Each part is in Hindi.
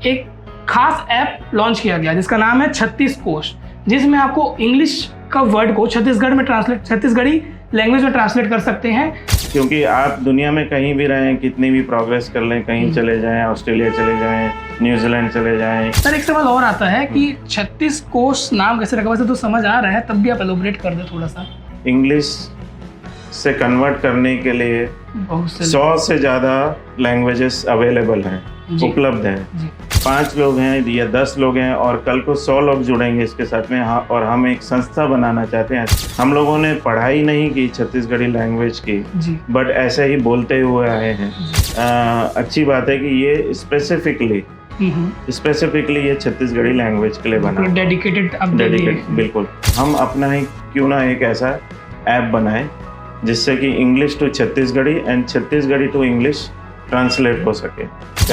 एक खास ऐप लॉन्च किया गया जिसका नाम है 36 कोश, जिसमें आपको इंग्लिश का वर्ड को छत्तीसगढ़ी लैंग्वेज में ट्रांसलेट कर सकते हैं। क्योंकि आप दुनिया में कहीं भी रहें, कितनी भी प्रोग्रेस कर लें, कहीं चले जाएं, ऑस्ट्रेलिया चले जाएं, न्यूजीलैंड चले जाएं। सर एक सवाल और आता है कि 36 कोश नाम कैसे रखा? वैसे तो समझ आ रहा है, तब भी आप एलोबरेट कर दें थोड़ा सा। इंग्लिश से कन्वर्ट करने के लिए 100 से ज़्यादा लैंग्वेजेस अवेलेबल हैं, उपलब्ध हैं। 5 लोग हैं या 10 लोग हैं और कल को 100 लोग जुड़ेंगे इसके साथ में। और हम एक संस्था बनाना चाहते हैं। हम लोगों ने पढ़ाई नहीं की छत्तीसगढ़ी लैंग्वेज की, बट ऐसे ही बोलते हुए आए हैं। अच्छी बात है कि ये स्पेसिफिकली ये छत्तीसगढ़ी लैंग्वेज के लिए बना, डेडिकेटेड। बिल्कुल। हम अपना ही क्यों ना एक ऐसा ऐप बनाएं जिससे कि English to Chhattisgarhi and Chhattisgarhi to English translate हो सके।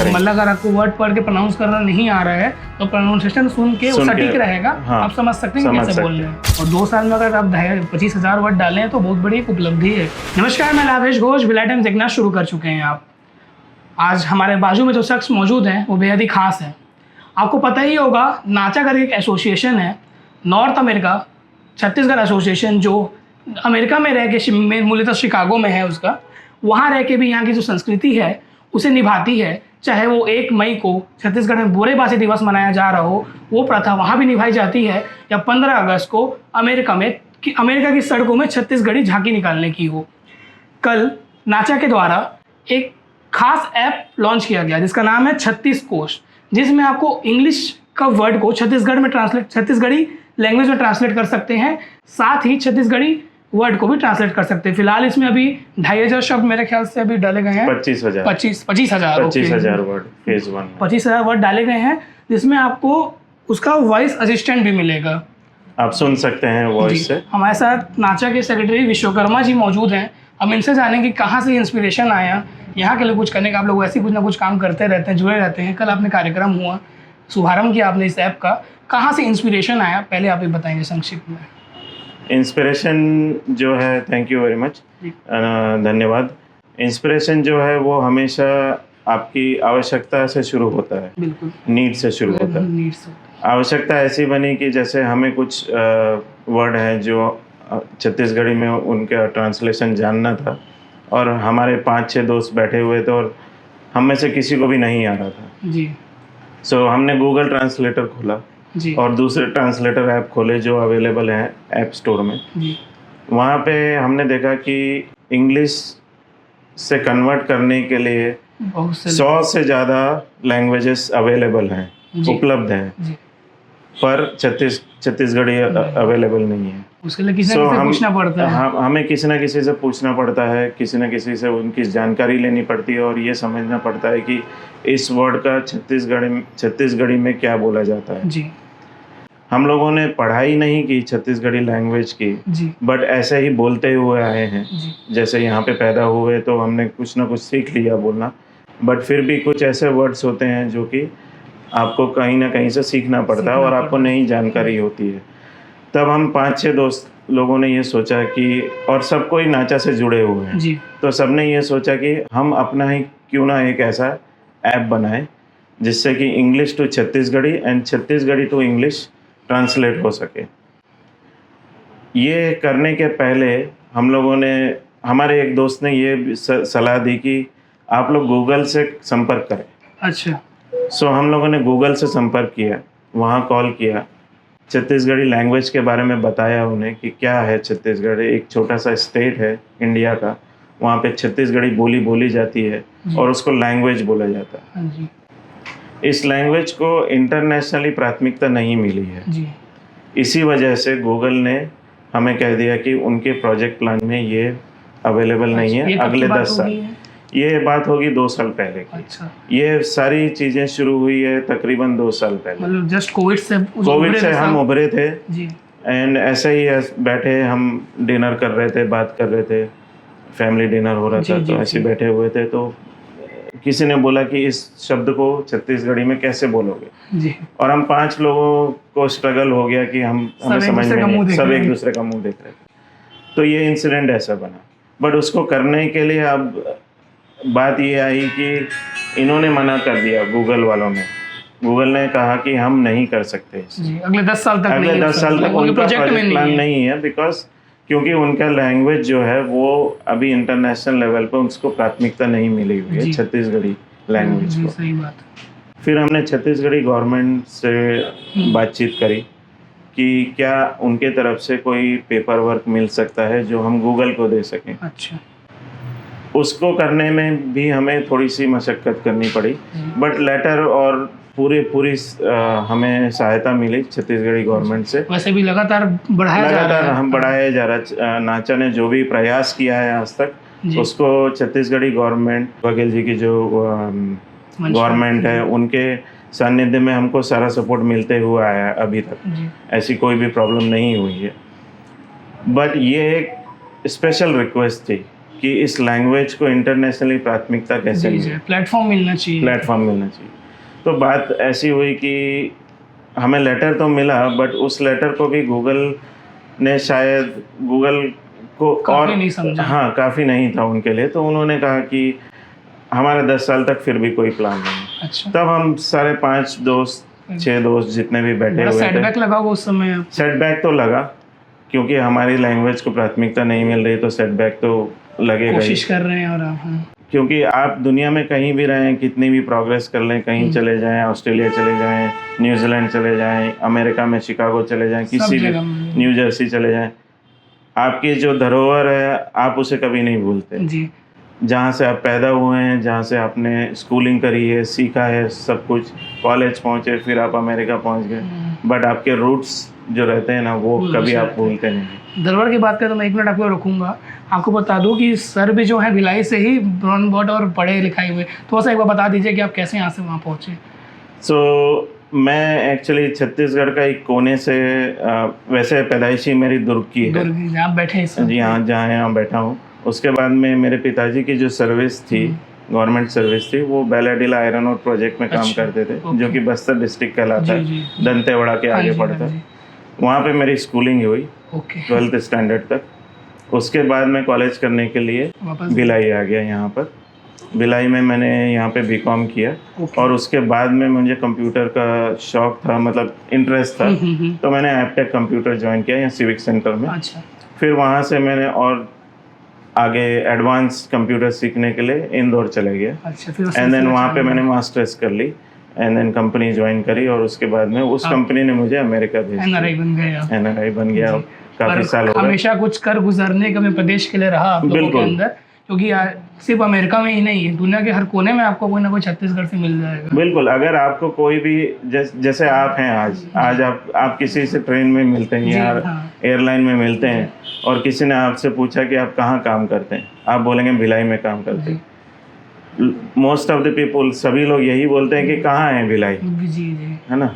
मतलब अगर आपको वर्ड पढ़ के प्रोनाउंस करना नहीं आ रहा है तो प्रोनाउंसिएशन सुन के वो सटीक रहेगा। हाँ, आप समझ सकते हैं कैसे बोल रहे हैं। और 2 साल में अगर आप 25,000 वर्ड डालें हैं तो बहुत बड़ी एक उपलब्धि है। नमस्कार, मैं लावेश घोष, विला टाइम्स देखना शुरू कर चुके हैं आप। आज हमारे बाजू में जो शख्स मौजूद हैं वो बेहद ही खास है। आपको पता ही होगा, नाचा करके एक एसोसिएशन है, नॉर्थ अमेरिका छत्तीसगढ़ एसोसिएशन, जो अमेरिका में रह के मूलतः शिकागो में है उसका, वहाँ रह के भी यहाँ की जो संस्कृति है उसे निभाती है। चाहे वो 1 मई को छत्तीसगढ़ में बोरेबासी दिवस मनाया जा रहा हो, वो प्रथा वहाँ भी निभाई जाती है, या 15 अगस्त को अमेरिका की सड़कों में छत्तीसगढ़ी झांकी निकालने की हो। कल नाचा के द्वारा एक खास ऐप लॉन्च किया गया जिसका नाम है 36 कोश, जिसमें आपको इंग्लिश का वर्ड को छत्तीसगढ़ी लैंग्वेज में ट्रांसलेट कर सकते हैं, साथ ही छत्तीसगढ़ी वर्ड को भी ट्रांसलेट कर सकते हैं। फिलहाल इसमें अभी 2,500 शब्द मेरे ख्याल से अभी डाले गए हैं। 25,000 वर्ड फेज 1 में 25,000 वर्ड डाले गए हैं, जिसमें आपको उसका वॉइस असिस्टेंट भी मिलेगा। आप सुन सकते हैं वॉइस से। हमारे साथ नाचा के सेक्रेटरी विश्वकर्मा जी मौजूद हैं। हम इनसे जानेंगे कहाँ से इंस्पिरेशन आया यहाँ के लिए कुछ करने का। आप लोग वैसे कुछ ना कुछ काम करते रहते हैं, जुड़े रहते हैं। कल आपने कार्यक्रम हुआ, शुभारंभ किया आपने इस ऐप का, कहाँ से इंस्पिरेशन आया पहले आप ये बताएंगे संक्षिप्त में। इंस्पिरेशन जो है, थैंक यू वेरी मच, धन्यवाद। इंस्पिरेशन जो है वो हमेशा आपकी आवश्यकता से शुरू होता है, बिल्कुल नीड से शुरू होता है। आवश्यकता ऐसी बनी कि जैसे हमें कुछ वर्ड हैं जो छत्तीसगढ़ी में उनका ट्रांसलेशन जानना था, और हमारे 5-6 दोस्त बैठे हुए थे और हम में से किसी को भी नहीं आ रहा था जी। सो हमने गूगल ट्रांसलेटर खोला जी। और दूसरे ट्रांसलेटर ऐप खोले जो अवेलेबल हैं ऐप स्टोर में जी। वहाँ पे हमने देखा कि इंग्लिश से कन्वर्ट करने के लिए 100 से ज़्यादा लैंग्वेजेस अवेलेबल हैं, उपलब्ध हैं, पर छत्तीसगढ़ी अवेलेबल नहीं है। उसके लिए किसी ना किसी से पूछना पड़ता है। हमें किसी न किसी से पूछना पड़ता है, किसी न किसी से उनकी जानकारी लेनी पड़ती है और ये समझना पड़ता है कि इस वर्ड का छत्तीसगढ़ी में क्या बोला जाता है। जी। हम लोगों ने पढ़ाई नहीं की छत्तीसगढ़ी लैंग्वेज की, बट ऐसे ही बोलते हुए आए हैं। जैसे यहाँ पे पैदा हुए तो हमने कुछ ना कुछ सीख लिया बोलना, बट फिर भी कुछ ऐसे वर्ड्स होते हैं जो कि आपको कहीं ना कहीं से सीखना पड़ता है और आपको नई जानकारी होती है। तब हम 5-6 दोस्त लोगों ने ये सोचा कि, और सब कोई नाचा से जुड़े हुए हैं, तो सबने ये सोचा कि हम अपना ही क्यों ना एक ऐसा ऐप बनाएं जिससे कि English to Chhattisgarhi and Chhattisgarhi to English translate हो सके। ये करने के पहले हम लोगों ने, हमारे एक दोस्त ने ये सलाह दी कि आप लोग गूगल से संपर्क करें। अच्छा। सो हम लोगों ने गूगल से संपर्क किया, वहाँ कॉल किया, छत्तीसगढ़ी लैंग्वेज के बारे में बताया उन्हें कि क्या है छत्तीसगढ़। एक छोटा सा स्टेट है इंडिया का, वहाँ पे छत्तीसगढ़ी बोली जाती है और उसको लैंग्वेज बोला जाता है। जी। इस लैंग्वेज को इंटरनेशनली प्राथमिकता नहीं मिली है जी। इसी वजह से गूगल ने हमें कह दिया कि उनके प्रोजेक्ट प्लान में ये अवेलेबल नहीं है अगले 10 साल। ये बात होगी 2 साल पहले की। अच्छा। ये सारी चीज़ें शुरू हुई है तकरीबन 2 साल पहले, मतलब जस्ट कोविड से हम उभरे थे जी। एंड ऐसे ही बैठे हम डिनर कर रहे थे, बात कर रहे थे, फैमिली डिनर हो रहा था, तो ऐसे बैठे हुए थे तो किसी ने बोला कि इस शब्द को छत्तीसगढ़ी में कैसे बोलोगे जी। और हम 5 लोगों को स्ट्रगल हो गया कि हमें समझ में, सब एक दूसरे का मुंह देख रहे थे। तो ये इंसिडेंट ऐसा बना, बट उसको करने के लिए अब बात ये आई कि इन्होंने मना कर दिया, गूगल वालों ने, गूगल ने कहा कि हम नहीं कर सकते जी, अगले 10 साल तक अगले 10 साल तक उनका प्रोजेक्ट प्लान नहीं है, बिकॉज क्योंकि उनका लैंग्वेज जो है वो अभी इंटरनेशनल लेवल पर उसको प्राथमिकता नहीं मिली हुई है, छत्तीसगढ़ी लैंग्वेज को। सही बात। फिर हमने छत्तीसगढ़ी गवर्नमेंट से बातचीत करी कि क्या उनके तरफ से कोई पेपर वर्क मिल सकता है जो हम गूगल को दे सकें। अच्छा। उसको करने में भी हमें थोड़ी सी मशक्क़त करनी पड़ी, बट लेटर और पूरी हमें सहायता मिली छत्तीसगढ़ी गवर्नमेंट से। वैसे भी लगातार हम बढ़ाया जा रहा। नाचा ने जो भी प्रयास किया है आज तक, उसको छत्तीसगढ़ी गवर्नमेंट, बघेल जी की जो गवर्नमेंट है, उनके सानिध्य में हमको सारा सपोर्ट मिलते हुआ आया है अभी तक। ऐसी कोई भी प्रॉब्लम नहीं हुई है। बट ये एक स्पेशल रिक्वेस्ट थी कि इस लैंग्वेज को इंटरनेशनली प्राथमिकता कैसे मिले, प्लेटफॉर्म मिलना चाहिए। तो बात ऐसी हुई कि हमें लेटर तो मिला, बट उस लेटर को भी गूगल ने शायद गूगल को काफी नहीं समझा। हाँ, काफ़ी नहीं था उनके लिए। तो उन्होंने कहा कि हमारे 10 साल तक फिर भी कोई प्लान नहीं। अच्छा। तब हम सारे 5 दोस्त 6 दोस्त जितने भी बैठे हुए थे। सेटबैक लगा उस समय? सेटबैक तो लगा, क्योंकि हमारी लैंग्वेज को प्राथमिकता नहीं मिल रही, तो सेटबैक तो लगेगा। कोशिश कर रहे हैं और आप क्योंकि आप दुनिया में कहीं भी रहें, कितनी भी प्रोग्रेस कर लें, कहीं चले जाएं, ऑस्ट्रेलिया चले जाएं, न्यूजीलैंड चले जाएं, अमेरिका में शिकागो चले जाएं, किसी भी न्यू जर्सी चले जाएं, आपकी जो धरोहर है आप उसे कभी नहीं भूलते जी। जहाँ से आप पैदा हुए हैं, जहाँ से आपने स्कूलिंग करी है, सीखा है सब कुछ, कॉलेज पहुँचे, फिर आप अमेरिका पहुँच गए, बट आपके रूट्स जो रहते हैं ना, वो कभी आप भूलते नहीं। धरोहर की बात करें तो मैं 1 मिनट आपको रखूँगा। आपको बता दूं कि सर भी जो है भिलाई से ही ब्रॉन बॉट और पढ़े लिखाए हुए, थोड़ा सा एक बार बता दीजिए कि आप कैसे यहाँ से वहाँ पहुँचे। मैं एक्चुअली छत्तीसगढ़ का एक कोने से, वैसे पैदाइशी मेरी दुर्ग की है। आप बैठे हैं जी हाँ, जहाँ यहाँ बैठा हूँ। उसके बाद में मेरे पिताजी की जो सर्विस थी, गवर्नमेंट सर्विस थी, वो बेलाडीला आयरन और प्रोजेक्ट में काम करते थे, जो कि बस्तर डिस्ट्रिक्ट कहलाता है, दंतेवाड़ा के आगे पड़ता है। वहाँ पे मेरी स्कूलिंग हुई 12th स्टैंडर्ड तक। उसके बाद मैं कॉलेज करने के लिए भिलाई आ गया। यहाँ पर भिलाई में मैंने यहाँ पे बीकॉम किया, और उसके बाद में मुझे कंप्यूटर का शौक था, मतलब इंटरेस्ट था, तो मैंने एपटेक कंप्यूटर ज्वाइन किया यहाँ सिविक सेंटर में। अच्छा। फिर वहाँ से मैंने और आगे एडवांस कंप्यूटर सीखने के लिए इंदौर चले गया। अच्छा। एंड देन वहाँ पे मैंने मास्टर्स कर ली, एंड देन कंपनी ज्वाइन करी, और उसके बाद में उस कंपनी ने मुझे अमेरिका भेज दिया। NRI बन गया। काफी साल हो गए। हमेशा कुछ कर गुजरने का मैं प्रदेश के लिए रहा आप लोगों के अंदर, क्योंकि सिर्फ अमेरिका में ही नहीं है, दुनिया के हर कोने में आपको कोई ना कोई छत्तीसगढ़ से मिल जाएगा। बिल्कुल। अगर आपको कोई भी जैसे आप हैं आज आप किसी से ट्रेन में मिलते हैं या एयरलाइन में मिलते हैं, और किसी ने आपसे पूछा कि आप कहाँ काम करते हैं, आप बोलेंगे भिलाई में काम करते हैं। मोस्ट ऑफ द पीपल, सभी लोग यही बोलते हैं कि कहाँ है भिलाई, है ना।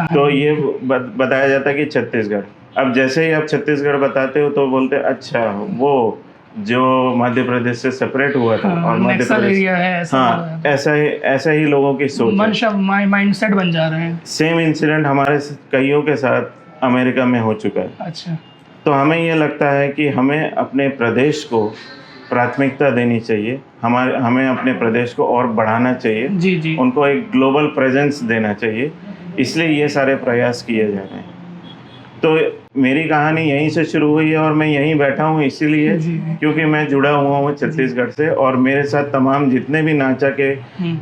तो ये बताया जाता है कि छत्तीसगढ़। अब जैसे ही आप छत्तीसगढ़ बताते हो तो बोलते हैं अच्छा वो जो मध्य प्रदेश से सेपरेट हुआ था, और मध्य प्रदेश है, हाँ, ऐसा ही लोगों की सोच, माइंडसेट बन जा रहे हैं। सेम इंसिडेंट हमारे कईयों के साथ अमेरिका में हो चुका है। अच्छा। तो हमें ये लगता है कि हमें अपने प्रदेश को प्राथमिकता देनी चाहिए, हमें अपने प्रदेश को और बढ़ाना चाहिए। जी। उनको एक ग्लोबल प्रेजेंस देना चाहिए, इसलिए ये सारे प्रयास किए जा रहे हैं। तो मेरी कहानी यहीं से शुरू हुई है, और मैं यहीं बैठा हूँ इसीलिए क्योंकि मैं जुड़ा हुआ हूँ छत्तीसगढ़ से, और मेरे साथ तमाम जितने भी नाचा के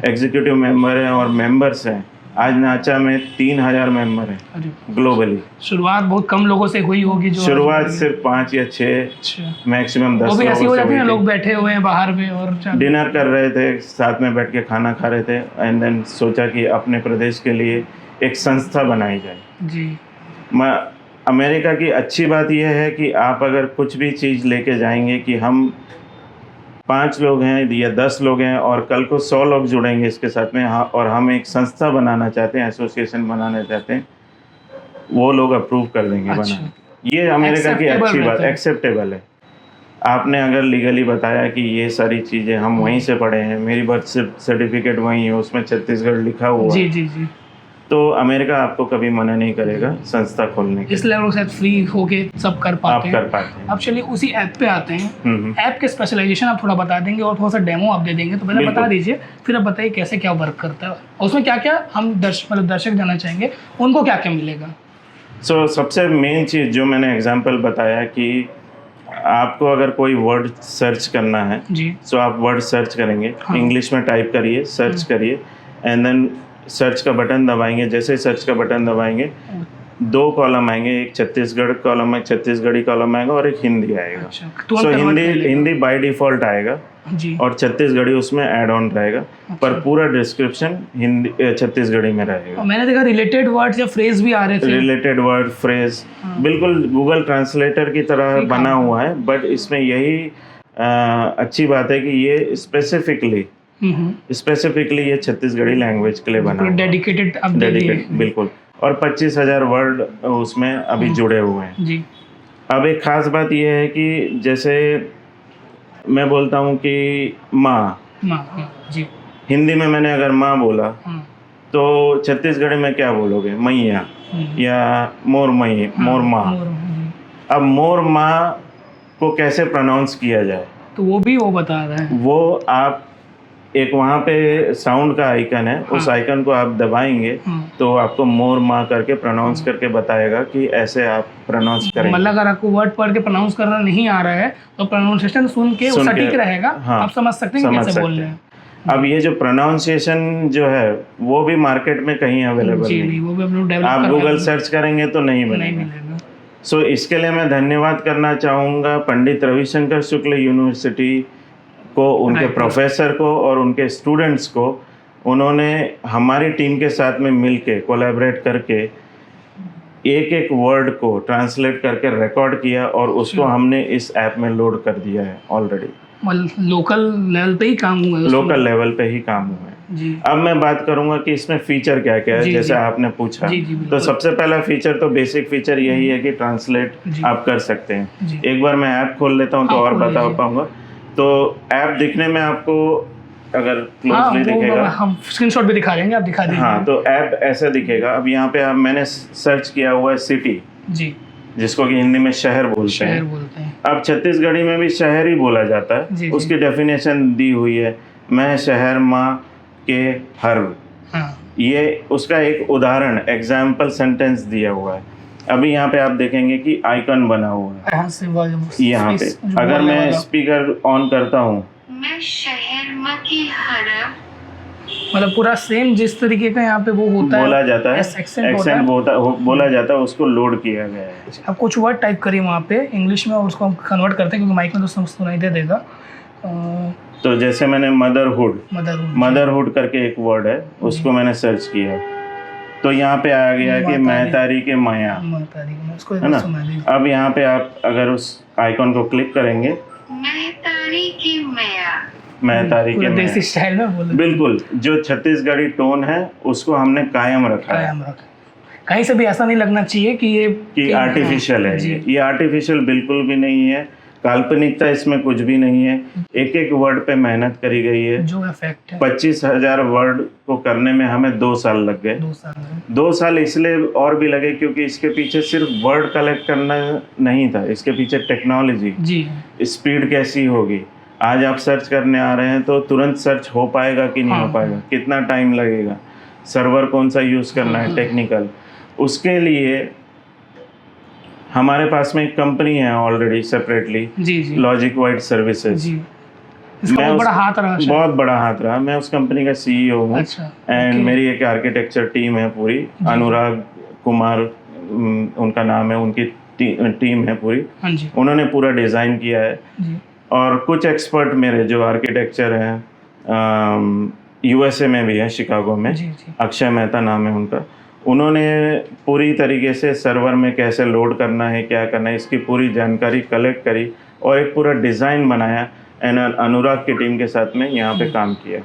एग्जीक्यूटिव मेंबर हैं और मेंबर्स हैं, आज नाचा में 3000 मेंबर हैं ग्लोबली। शुरुआत बहुत कम लोगों से हुई होगी? जो शुरुआत सिर्फ 5 या 6 मैक्सिमम 10 लोगों से हुई थी। लोग बैठे हुए हैं बाहर में और डिनर कर रहे थे, साथ में बैठ के खाना खा रहे थे, एंड देन सोचा कि अपने प्रदेश के लिए एक संस्था बनाई जाए। जी। अमेरिका की अच्छी बात यह है कि आप अगर कुछ भी चीज़ लेके जाएंगे कि हम 5 लोग हैं या 10 लोग हैं, और कल को 100 लोग जुड़ेंगे इसके साथ में, और हम एक संस्था बनाना चाहते हैं, एसोसिएशन बनाना चाहते हैं, वो लोग अप्रूव कर देंगे। अच्छा। बनाना ये अमेरिका की अच्छी बात, एक्सेप्टेबल है। आपने अगर लीगली बताया कि ये सारी चीज़ें हम वहीं से पढ़े हैं, मेरी बर्थ सर्टिफिकेट वहीं है, उसमें छत्तीसगढ़ लिखा हुआ है, जी। तो अमेरिका आपको कभी मना नहीं करेगा संस्था खोलने के। इस लेवल के साथ फ्री होके सब कर पाते हैं। आप कर पाते हैं। अब चलिए उसी ऐप पे आते हैं। ऐप के स्पेशलाइजेशन आप थोड़ा बता देंगे और थोड़ा सा डेमो आप दे देंगे, तो पहले बता दीजिए, फिर आप बताइए कैसे क्या वर्क करता है और उसमें क्या क्या हम दर्शक जानना चाहेंगे, उनको क्या क्या मिलेगा। सबसे मेन चीज़ जो मैंने एग्जांपल बताया कि आपको अगर कोई वर्ड सर्च करना है जी, सो आप वर्ड सर्च करेंगे, इंग्लिश में टाइप करिए, सर्च करिए, एंड देन सर्च का बटन दबाएंगे। जैसे ही सर्च का बटन दबाएंगे 2 कॉलम आएंगे, एक छत्तीसगढ़ कॉलम है, छत्तीसगढ़ी कॉलम आएगा और एक हिंदी आएगा। सो हिंदी बाय डिफ़ॉल्ट आएगा जी, और छत्तीसगढ़ी उसमें ऐड ऑन रहेगा, पर पूरा डिस्क्रिप्शन हिंदी छत्तीसगढ़ी में रहेगा। मैंने देखा रिलेटेड वर्ड्स या फ्रेज भी आ रहे थे। रिलेटेड वर्ड फ्रेज बिल्कुल गूगल ट्रांसलेटर की तरह बना हुआ है, बट इसमें यही अच्छी बात है कि ये स्पेसिफिकली ये छत्तीसगढ़ी लैंग्वेज के लिए बना, डेडिकेटेड बिल्कुल। और 25,000 वर्ड उसमें अभी जुड़े हुए हैं जी। अब एक खास बात यह है कि जैसे मैं बोलता हूँ कि माँ जी, हिंदी में मैंने अगर माँ बोला तो छत्तीसगढ़ी में क्या बोलोगे, मैया या मोर माँ। अब मोर माँ को कैसे प्रोनाउंस किया जाए, तो वो भी वो बता रहा है। वो आप एक वहाँ पे साउंड का आइकन है, उस आइकन को आप दबाएंगे तो आपको मोर माँ करके प्रोनाउंस करके बताएगा कि ऐसे आप प्रोनाउंस करेंगे। मतलब अगर आपको वर्ड पढ़ के प्रोनाउंस करना नहीं आ रहा है तो प्रोनाउंसिएशन सुन के वो सटीक रहेगा। आप समझ सकते हैं कैसे बोल रहे हैं। अब ये जो प्रोनाउंसिएशन जो है वो भी मार्केट में कहीं अवेलेबल नहीं, वो भी हम लोग डेवलप आप गूगल सर्च करेंगे तो नहीं मिलेगा। सो इसके लिए मैं धन्यवाद करना चाहूँगा पंडित रविशंकर शुक्ल यूनिवर्सिटी को, उनके प्रोफेसर को और उनके स्टूडेंट्स को। उन्होंने हमारी टीम के साथ में मिलके कोलैबोरेट करके एक एक वर्ड को ट्रांसलेट करके रिकॉर्ड किया और उसको हमने इस ऐप में लोड कर दिया है ऑलरेडी। लोकल लेवल पे ही काम हुआ है, लोकल लेवल पे ही काम हुआ है जी। अब मैं बात करूंगा कि इसमें फीचर क्या क्या है, जैसे आपने पूछा। तो सबसे पहला फीचर तो बेसिक फीचर यही है कि ट्रांसलेट आप कर सकते हैं। एक बार मैं ऐप खोल लेता हूँ तो और बता पाऊंगा। तो ऐप दिखने में आपको अगर क्लोजली दिखेगा, हम स्क्रीनशॉट भी दिखा देंगे, आप दिखा दीजिए। हाँ, तो ऐप ऐसा दिखेगा। अब यहाँ पे मैंने सर्च किया हुआ है सिटी जी, जिसको कि हिंदी में शहर बोलते हैं। अब छत्तीसगढ़ी में भी शहर ही बोला जाता है, उसकी डेफिनेशन दी हुई है, मैं शहर माँ के हर। ये उसका एक उदाहरण एग्जाम्पल सेंटेंस दिया हुआ है। अभी यहाँ पे आप देखेंगे कि आइकन बना हुआ है यहाँ पे। अगर मैं स्पीकर ऑन करता हूँ, मैं शहर माँ की हर, मतलब पूरा सेम जिस तरीके का यहाँ पे वो होता है, बोला जाता है, एक्सेंट बोला जाता है, उसको लोड किया गया है। आप कुछ वर्ड टाइप करिए वहाँ पे इंग्लिश में और उसको हम कन्वर्ट करते हैं क्योंकि माइक में तो सुनाई दे देगा। तो जैसे मैंने मदरहुड करके एक वर्ड है, उसको मैंने सर्च किया तो यहाँ पे आ गया कि महतारी के माया, है ना। अब यहाँ पे आप अगर उस आइकन को क्लिक करेंगे, महतारी की देसी स्टाइल में बोले, बिल्कुल जो छत्तीसगढ़ी टोन है उसको हमने कायम रखा है। कहीं से भी ऐसा नहीं लगना चाहिए कि आर्टिफिशियल है। ये आर्टिफिशियल बिल्कुल भी नहीं है, काल्पनिकता इसमें कुछ भी नहीं है। एक एक वर्ड पे मेहनत करी गई है। जो इफेक्ट है 25,000 वर्ड को करने में हमें 2 साल लग गए। 2 साल इसलिए और भी लगे क्योंकि इसके पीछे सिर्फ वर्ड कलेक्ट करना नहीं था, इसके पीछे टेक्नोलॉजी जी, स्पीड कैसी होगी। आज आप सर्च करने आ रहे हैं तो तुरंत सर्च हो पाएगा कि नहीं हो पाएगा, कितना टाइम लगेगा, सर्वर कौन सा यूज़ करना है, टेक्निकल। उसके लिए हमारे पास में एक कंपनी है already separately, logic wide services. बहुत बड़ा हाथ रहा। मैं उस कंपनी का CEO हूँ एंड मेरी एक आर्किटेक्चर टीम है पूरी, अनुराग कुमार उनका नाम है, उनकी टीम है पूरी। उन्होंने पूरा डिज़ाइन किया है और कुछ एक्सपर्ट मेरे जो आर्किटेक्चर हैं USA में भी है, शिकागो में, अक्षय मेहता नाम है उनका। उन्होंने पूरी तरीके से सर्वर में कैसे लोड करना है, क्या करना है, इसकी पूरी जानकारी कलेक्ट करी और एक पूरा डिज़ाइन बनाया एंड अनुराग की टीम के साथ में यहाँ पे काम किया।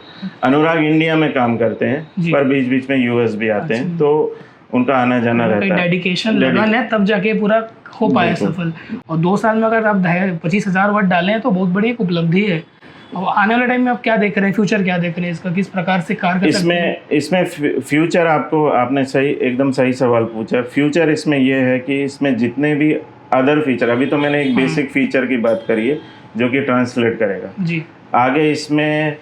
अनुराग इंडिया में काम करते हैं पर बीच बीच में US भी आते हैं, तो उनका आना जाना रहता है। डेडिकेशन लगन है तब जाके पूरा हो पाया सफल। और 2 साल में अगर आप 25,000 वर्ड डालें तो बहुत बड़ी एक उपलब्धि है। और आने वाले टाइम में आप क्या देख रहे हैं, फ्यूचर क्या देख रहे हैं इसका, किस प्रकार से कार कर सकते हैं? इसमें फ्यूचर आपने एकदम सही सवाल पूछा। फ्यूचर इसमें ये है कि इसमें जितने भी अदर फीचर, अभी तो मैंने एक बेसिक फीचर की बात करी है जो कि ट्रांसलेट करेगा जी। आगे इसमें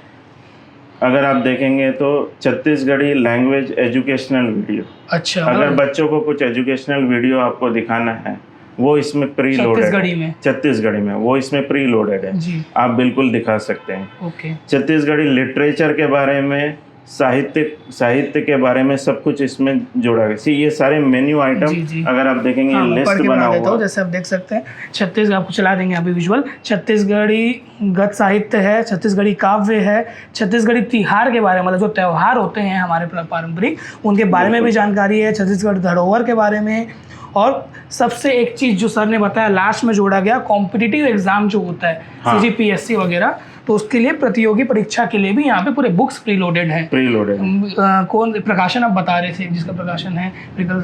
अगर आप देखेंगे तो छत्तीसगढ़ी लैंग्वेज एजुकेशनल वीडियो, अच्छा, अगर बच्चों को कुछ एजुकेशनल वीडियो आपको दिखाना है वो इसमें प्री लोडेड है। छत्तीसगढ़ी में वो इसमें प्री लोडेड है जी। आप बिल्कुल दिखा सकते हैं। ओके। छत्तीसगढ़ी लिटरेचर के बारे में, साहित्य के बारे में सब कुछ इसमें जोड़ा गया। ये सारे मेन्यू आइटम अगर आप देखेंगे लिस्ट बना हुआ है, जैसे आप देख सकते हैं छत्तीसगढ़, आपको चला देंगे अभी विजुअल। छत्तीसगढ़ी गद्य साहित्य है, छत्तीसगढ़ी काव्य है, छत्तीसगढ़ी तिहार के बारे में, मतलब जो त्यौहार होते हैं हमारे पारंपरिक, उनके बारे में भी जानकारी है, छत्तीसगढ़ धरोहर के बारे में। और सबसे एक चीज़ जो सर ने बताया लास्ट में जोड़ा गया, कॉम्पिटिटिव एग्जाम जो होता है CGPSC वगैरह, तो उसके लिए प्रतियोगी परीक्षा के लिए भी यहाँ पे पूरे बुक्स प्रीलोडेड है। कौन प्रकाशन आप बता रहे थे जिसका प्रकाशन है?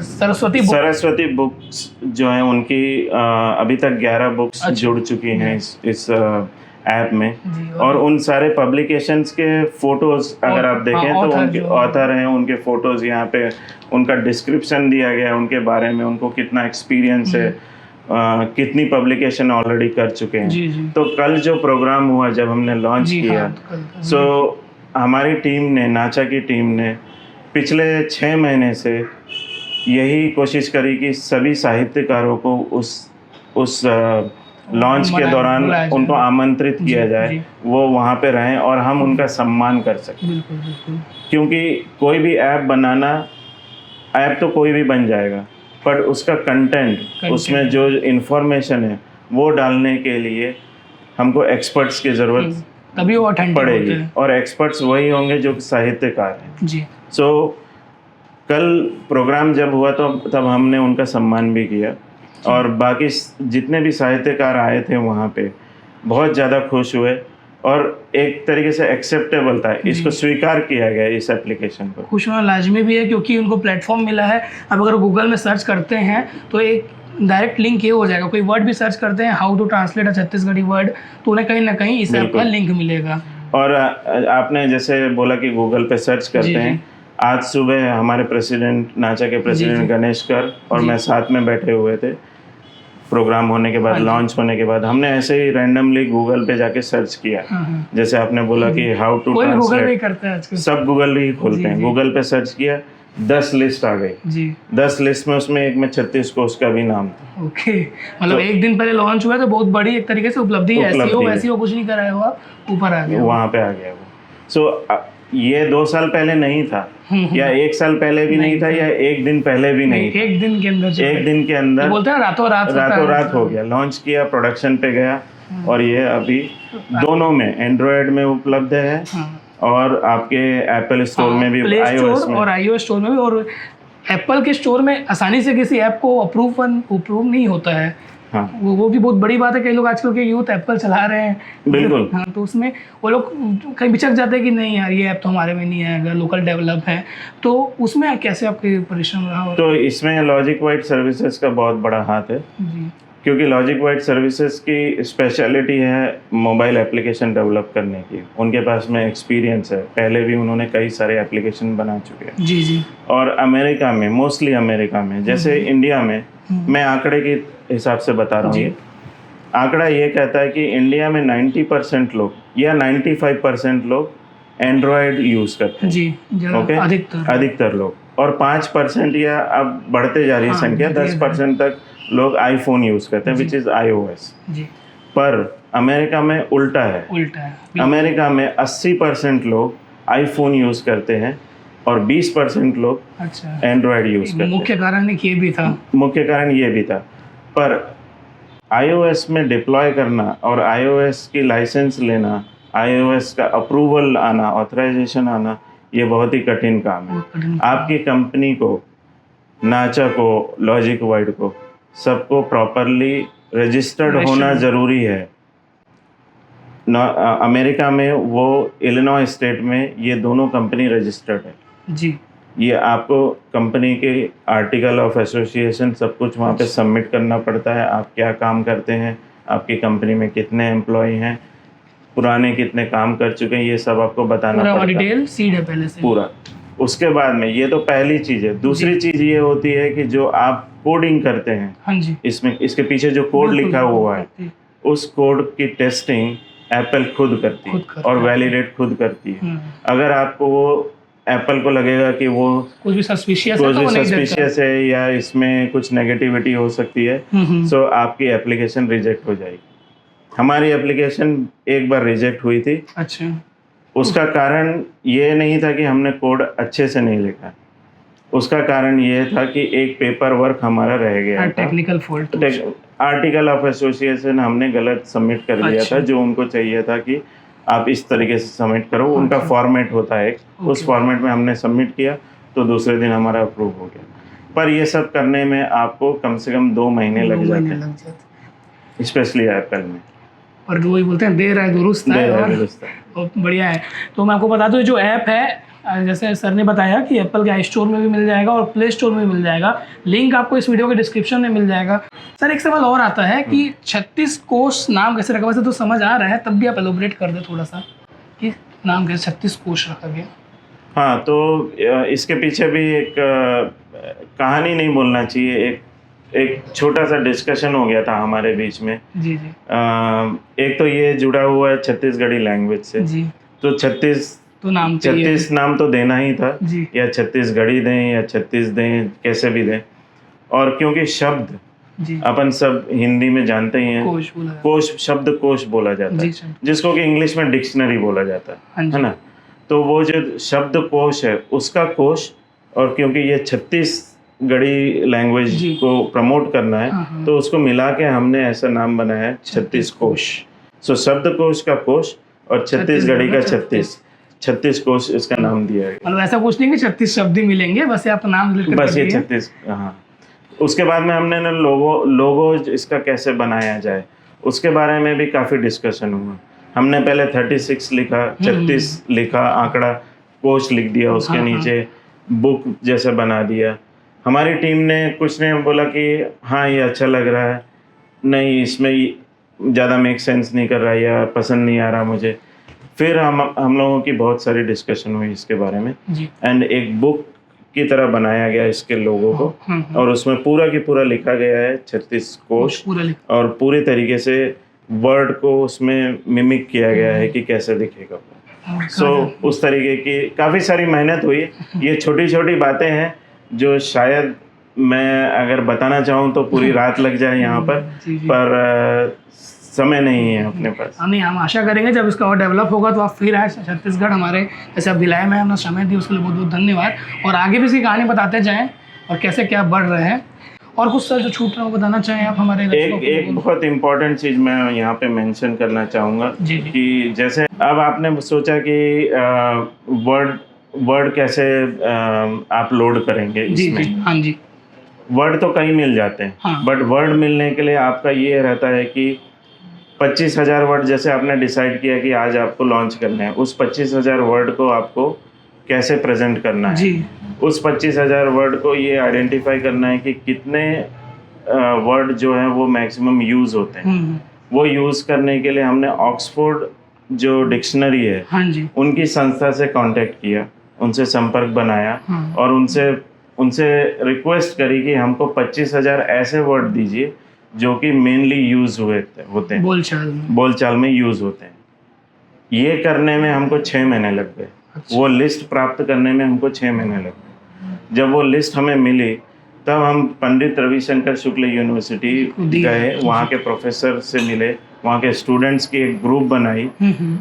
सरस्वती बुक्स जो है उनकी अभी तक 11 बुक्स जुड़ चुकी हैं इस ऐप में। और उन सारे पब्लिकेशंस के फोटोज अगर आप देखें तो उनके ऑथर हैं, उनके फोटोज यहाँ पे, उनका डिस्क्रिप्शन दिया गया है उनके बारे में, उनको कितना एक्सपीरियंस है, कितनी पब्लिकेशन ऑलरेडी कर चुके हैं। तो कल जो प्रोग्राम हुआ जब हमने लॉन्च किया, सो हमारी टीम ने, नाचा की टीम ने पिछले 6 महीने से यही कोशिश करी कि सभी साहित्यकारों को उस लॉन्च के दौरान उनको आमंत्रित किया जाए, वो वहाँ पे रहें और हम उनका सम्मान कर सकें। क्योंकि कोई भी ऐप बनाना, ऐप तो कोई भी बन जाएगा, पर उसका कंटेंट, उसमें जो इन्फॉर्मेशन है वो डालने के लिए हमको एक्सपर्ट्स की ज़रूरत तभी वो पड़ेगी, और एक्सपर्ट्स वही होंगे जो साहित्यकार हैं जी। सो कल प्रोग्राम जब हुआ तो तब हमने उनका सम्मान भी किया, और बाकी जितने भी साहित्यकार आए थे वहाँ पे बहुत ज़्यादा खुश हुए और एक तरीके से एक्सेप्टेबल था, इसको स्वीकार किया गया इस एप्लीकेशन को। खुश होना लाजमी भी है क्योंकि उनको प्लेटफॉर्म मिला है। अब अगर गूगल में सर्च करते हैं तो एक डायरेक्ट लिंक ये हो जाएगा, कोई वर्ड भी सर्च करते हैं how to translate a Chhattisgarhi word, तो उन्हें कहीं ना कहीं इस ऐप का लिंक मिलेगा। और आपने जैसे बोला कि गूगल पे सर्च करते हैं, आज सुबह हमारे प्रेसिडेंट, नाचा के प्रेसिडेंट गणेश कर और मैं साथ में बैठे हुए थे प्रोग्राम होने के बाद, लॉन्च होने के बाद, हमने ऐसे ही रैंडमली गूगल पे जाके सर्च किया। जैसे आपने बोला कि हाउ टू ट्रांसलेट, सब गूगल ही खोलते हैं, गूगल पे सर्च किया, 10 लिस्ट आ गई। 10 लिस्ट में उसमें एक में 36 कोश का भी नाम था। ओके, मतलब एक दिन पहले लॉन्च हुआ तो बहुत बड़ी एक तरीके से उपलब्धि है। ऐसी हो कुछ नहीं कराया हुआ, ऊपर आ गया, वहाँ पे आ गया वो। सो ये 2 साल पहले नहीं था, या 1 साल पहले भी नहीं था, या 1 दिन पहले भी नहीं था। एक दिन के अंदर बोलते हैं रातों रात हो गया। लॉन्च किया, प्रोडक्शन पे गया, और ये अभी दोनों में, एंड्रॉयड में उपलब्ध है और आपके एप्पल स्टोर में भी, iOS में, और iOS स्टोर में भी। और एप्पल के स्टोर में आसानी से किसी ऐप को अप्रूव नहीं होता है। वो भी बहुत बड़ी बात है। कई लोग आजकल के यूथ एप्पल चला रहे हैं, बिल्कुल। तो उसमें वो लोग कहीं बिचक जाते हैं कि नहीं यार ये ऐप तो हमारे में नहीं आएगा, लोकल डेवलप है। तो उसमें कैसे आपके परिश्रम रहा? तो इसमें लॉजिक वाइट सर्विसेज का बहुत बड़ा हाथ है जी। क्योंकि लॉजिक वाइट सर्विसेज की स्पेशलिटी है मोबाइल एप्लीकेशन डेवलप करने की। उनके पास में एक्सपीरियंस है, पहले भी उन्होंने कई सारे एप्लीकेशन बना चुके हैं जी। और अमेरिका में, मोस्टली अमेरिका में, जैसे इंडिया में, मैं आंकड़े के हिसाब से बता रहा हूँ, आंकड़ा ये कहता है कि इंडिया में 90% लोग या 95% लोग एंड्रॉयड यूज़ करते हैं जी। ओके, अधिकतर लोग, और 5% या अब बढ़ते जा रही है संख्या, 10% तक लोग आईफोन यूज़ करते हैं, विच इज़ iOS जी। पर अमेरिका में उल्टा है। अमेरिका में 80% लोग आईफोन यूज़ करते हैं और 20% लोग एंड्रॉयड यूज़ करते हैं। मुख्य कारण ये भी था। पर iOS में डिप्लॉय करना और iOS की लाइसेंस लेना, iOS का अप्रूवल आना, ऑथराइजेशन आना, ये बहुत ही कठिन काम है। आपकी कंपनी को, नाचा को, लॉजिक वाइड को, सबको प्रॉपरली रजिस्टर्ड होना ज़रूरी है। अमेरिका में वो इलिनॉय स्टेट में ये दोनों कंपनी रजिस्टर्ड है जी। ये आपको कंपनी के आर्टिकल ऑफ एसोसिएशन सब कुछ वहाँ पे सबमिट करना पड़ता है। आप क्या काम करते हैं, आपकी कंपनी में कितने एम्प्लॉय हैं, पुराने कितने काम कर चुके हैं, ये सब आपको बताना पड़ता है। डिटेल सीड है पहले से पूरा। उसके बाद में ये तो पहली चीज़ है। दूसरी चीज़ ये होती है कि जो आप कोडिंग करते हैं, हाँ जी, इसमें इसके पीछे जो कोड लिखा हुआ है, उस कोड की टेस्टिंग एप्पल खुद करती है और वैलिडेट खुद करती है। अगर आपको वो एप्पल को लगेगा कि वो कुछ भी सस्पिशियस है या इसमें कुछ नेगेटिविटी हो सकती है, तो आपकी एप्लीकेशन रिजेक्ट हो जाएगी। हमारी एप्लीकेशन एक बार रिजेक्ट हुई थी। अच्छा। उसका कारण ये नहीं था कि हमने कोड अच्छे से नहीं लिखा, उसका कारण ये था कि एक पेपर वर्क हमारा रह गया था, technical fault. Article of association हमने गलत सबमिट कर दिया था, जो उनको चाहिए था कि आप इस तरीके से सबमिट करो। उनका फॉर्मेट होता है, उस फॉर्मेट में हमने सबमिट किया तो दूसरे दिन हमारा अप्रूव हो गया। पर ये सब करने में आपको कम से कम 2 महीने लग जाते हैं, स्पेशली एप्पल में। और वही बोलते हैं देर है दुरुस्त है, और बढ़िया है। तो मैं आपको बता दूं, जो ऐप है जैसे सर ने बताया कि एप्पल के आई स्टोर में भी मिल जाएगा और प्ले स्टोर में भी मिल जाएगा। लिंक आपको इस वीडियो के डिस्क्रिप्शन में मिल जाएगा। सर एक सवाल और आता है कि 36 कोष नाम कैसे रखा? वैसे तो समझ आ रहा है, तब भी आप एलोबरेट कर दे थोड़ा सा कि नाम कैसे 36 कोष रखा गया। हाँ, तो इसके पीछे भी एक कहानी नहीं बोलना चाहिए, एक छोटा सा डिस्कशन हो गया था हमारे बीच में। जी। एक तो ये जुड़ा हुआ है छत्तीसगढ़ी लैंग्वेज से जी। तो 36 नाम तो देना ही था, या छत्तीसगढ़ी दें या 36 दें, कैसे भी दें। और क्योंकि शब्द अपन सब हिंदी में जानते ही हैं, कोश शब्द कोश बोला जाता है, जिसको कि इंग्लिश में डिक्शनरी बोला जाता है ना। तो वो जो शब्द कोश है उसका कोश, और क्योंकि ये छत्तीसगढ़ी लैंग्वेज को प्रमोट करना है तो उसको मिला के हमने ऐसा नाम बनाया है 36 कोश। सो शब्द कोश का कोश और छत्तीसगढ़ी का 36 कोश इसका नाम दिया है। मतलब ऐसा कुछ नहीं कि 36 शब्द ही मिलेंगे, बस ये आप नाम बस ये 36। हाँ, उसके बाद में हमने ना लोगो इसका कैसे बनाया जाए उसके बारे में भी काफ़ी डिस्कशन हुआ। हमने पहले 36 लिखा, 36 लिखा, आंकड़ा कोश लिख दिया, उसके नीचे बुक जैसे बना दिया। हमारी टीम ने कुछ ने बोला कि हाँ ये अच्छा लग रहा है, नहीं इसमें ज़्यादा मेक सेंस नहीं कर रहा है या पसंद नहीं आ रहा मुझे। फिर हम लोगों की बहुत सारी डिस्कशन हुई इसके बारे में, एंड एक बुक की तरह बनाया गया इसके लोगों को, और उसमें पूरा की पूरा लिखा गया है 36 कोश, और पूरे तरीके से वर्ड को उसमें मिमिक किया गया है कि कैसे दिखेगा। सो उस तरीके की काफ़ी सारी मेहनत हुई। ये छोटी छोटी बातें हैं जो शायद मैं अगर बताना चाहूँ तो पूरी रात लग जाए यहाँ पर समय नहीं है अपने पास। नहीं, हम आशा करेंगे जब इसका और डेवलप होगा तो आप फिर आए छत्तीसगढ़ हमारे, जैसे आप भिलाई में अपना समय दिया उसके लिए बहुत बहुत धन्यवाद। और आगे भी इसकी कहानी बताते जाएं और कैसे क्या बढ़ रहे हैं। और कुछ सर जो छूट रहा हो बताना चाहें आप हमारे? एक बहुत इम्पोर्टेंट चीज़ मैं यहाँ पे मेंशन करना चाहूँगा कि जैसे अब आपने सोचा कि वर्ड कैसे आप लोड करेंगे इसमें। हाँ जी, वर्ड तो कहीं मिल जाते हैं, बट वर्ड मिलने के लिए आपका ये रहता है कि 25,000 वर्ड जैसे आपने डिसाइड किया कि आज आपको लॉन्च करना है, उस 25,000 वर्ड को आपको कैसे प्रेजेंट करना है जी। उस 25,000 वर्ड को ये आइडेंटिफाई करना है कि कितने वर्ड जो हैं वो मैक्सिमम यूज़ होते हैं। वो यूज़ करने के लिए हमने ऑक्सफोर्ड जो डिक्शनरी है, हाँ जी, उनकी संस्था से कांटेक्ट किया, उनसे संपर्क बनाया, और उनसे रिक्वेस्ट करी कि हमको 25,000 ऐसे वर्ड दीजिए जो कि मेनली यूज होते हैं, बोलचाल में यूज होते हैं। ये करने में हमको 6 महीने लग गए। अच्छा। वो लिस्ट प्राप्त करने में हमको 6 महीने लग गए। जब वो लिस्ट हमें मिली तब हम पंडित रविशंकर शुक्ल यूनिवर्सिटी गए, वहाँ के प्रोफेसर से मिले, वहाँ के स्टूडेंट्स की एक ग्रुप बनाई,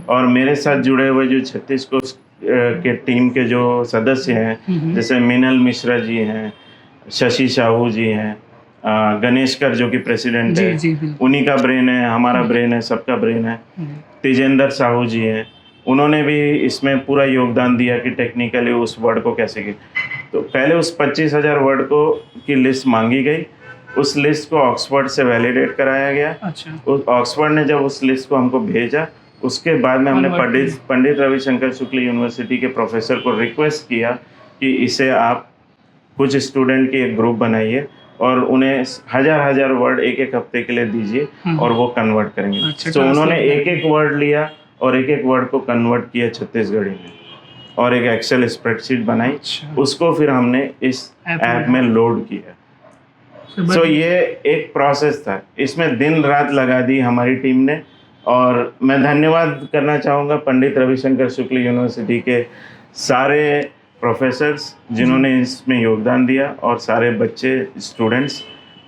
और मेरे साथ जुड़े हुए जो 36 कोश के टीम के जो सदस्य हैं, जैसे मीनल मिश्रा जी हैं, शशि साहू जी हैं, गणेशकर जो कि प्रेसिडेंट है, उन्हीं का ब्रेन है, हमारा ब्रेन है, सबका ब्रेन है। तेजेंद्र साहू जी हैं, उन्होंने भी इसमें पूरा योगदान दिया कि टेक्निकली उस वर्ड को कैसे की। तो पहले उस 25,000 वर्ड को की लिस्ट मांगी गई, उस लिस्ट को ऑक्सफोर्ड से वैलिडेट कराया गया। अच्छा। उस ऑक्सफोर्ड ने जब उस लिस्ट को हमको भेजा, उसके बाद में हमने पंडित रविशंकर शुक्ल यूनिवर्सिटी के प्रोफेसर को रिक्वेस्ट किया कि इसे आप कुछ स्टूडेंट की एक ग्रुप बनाइए और उन्हें हजार वर्ड एक हफ्ते के लिए दीजिए और वो कन्वर्ट करेंगे। तो उन्होंने एक वर्ड लिया और एक एक वर्ड को कन्वर्ट किया छत्तीसगढ़ी में और एक एक्सेल स्प्रेडशीट बनाई। उसको फिर हमने इस ऐप में लोड किया। सो ये एक प्रोसेस था, इसमें दिन रात लगा दी हमारी टीम ने। और मैं धन्यवाद करना चाहूँगा पंडित रविशंकर शुक्ल यूनिवर्सिटी के सारे प्रोफेसर्स जिन्होंने इसमें योगदान दिया और सारे बच्चे स्टूडेंट्स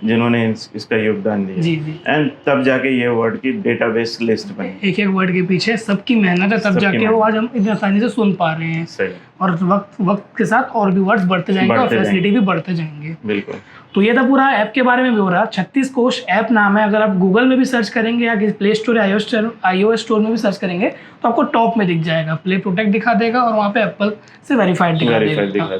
जिन्होंने इसका योगदान दिया। जी जी। एंड तब जाके ये वर्ड की डेटाबेस लिस्ट बनी। एक एक वर्ड के पीछे सबकी मेहनत है, तब जाके वो आज हम इतनी आसानी से सुन पा रहे हैं। सही। और वक्त के साथ और भी वर्ड्स बढ़ते जाएंगे और फैसिलिटी भी बढ़ते जाएंगे। बिल्कुल। तो ये था पूरा ऐप के बारे में भी हो रहा। 36 कोश ऐप नाम है। अगर आप गूगल में भी सर्च करेंगे या प्ले स्टोर या iOS स्टोर में भी सर्च करेंगे तो आपको टॉप में दिख जाएगा, प्ले प्रोटेक्ट दिखा देगा और वहाँ पे एप्पल से वेरीफाइड दिखा देगा।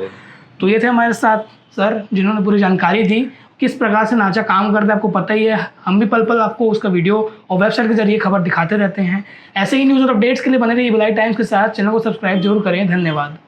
तो ये थे हमारे साथ सर जिन्होंने पूरी जानकारी दी किस प्रकार से नाचा काम करता है। आपको पता ही है, हम भी पल पल आपको उसका वीडियो और वेबसाइट के जरिए खबर दिखाते रहते हैं। ऐसे ही न्यूज़ और अपडेट्स के लिए बने रहिए बिलाई टाइम्स के साथ। चैनल को सब्सक्राइब जरूर करें। धन्यवाद।